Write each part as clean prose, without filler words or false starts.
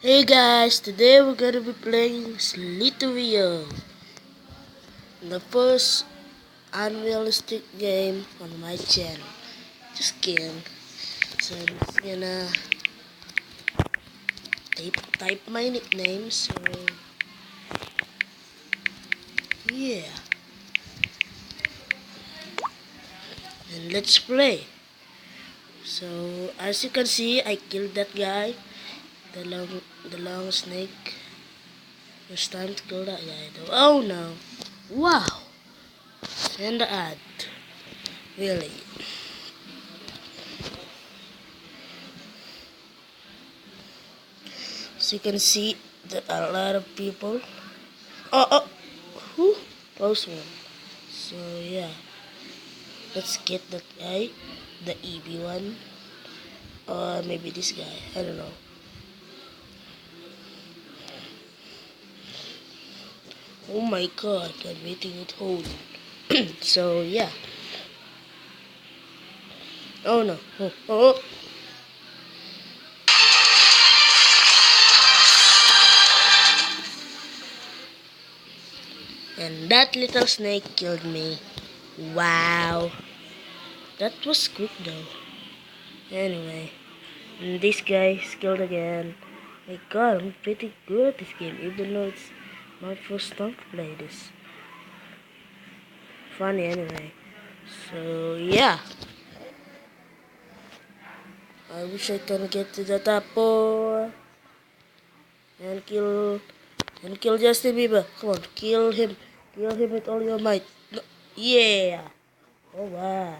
Hey guys, today we're gonna be playing Slither.io, the first unrealistic game on my channel. Just kidding. So I'm just gonna type my nickname. So yeah, and let's play. So as you can see, I killed that guy, the long snake. It's time to kill that guy though. Oh no! Wow! Send the ad. Really? So you can see that a lot of people. Oh, who? Close one. So yeah, let's get that guy, the EB one, or maybe this guy. I don't know. Oh my God, I'm making it hold. So yeah. Oh no. Oh. And that little snake killed me. Wow. That was quick though. Anyway, and this guy is killed again. My God, I'm pretty good at this game, even though it's my first time to play this. Funny anyway. So yeah, I wish I can get to the top 4 and kill Justin Bieber. Come on, kill him with all your might. No. Yeah. Alright.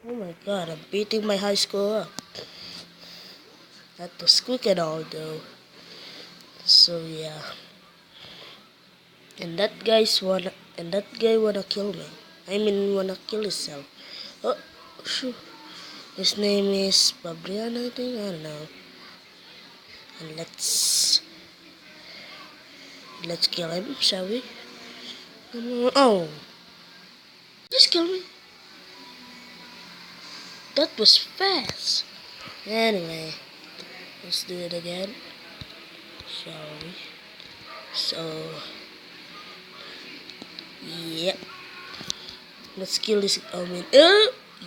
Oh my God, I'm beating my high score. That was quick and all though. So yeah. And that guy wanna kill me. I mean wanna kill himself. Oh shoot. His name is Fabrian, I think. I don't know. And let's kill him, shall we? Come on. Oh, just kill me. That was fast. Anyway, let's do it again, shall we? So, yep. Let's kill this. Oh man.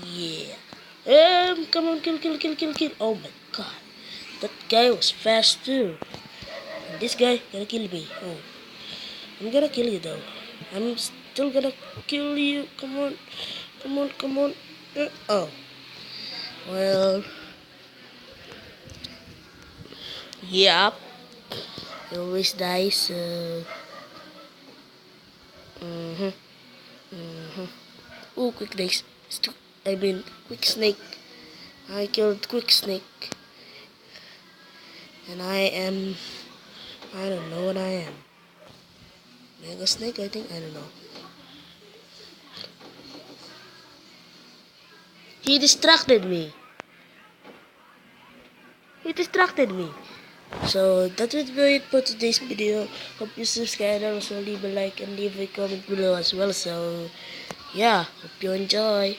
Yeah. Come on, kill. Oh my God, that guy was fast too. And this guy gonna kill me. Oh, I'm gonna kill you though. I'm still gonna kill you. Come on. Oh, well, yep. You always die, so. Mhm. Ooh, quick snake. Quick snake. I killed quick snake, and I don't know what I am. Mega snake, I think. I don't know. He distracted me. So that would be it for today's video. Hope you subscribe and also leave a like and leave a comment below as well. So yeah, hope you enjoy.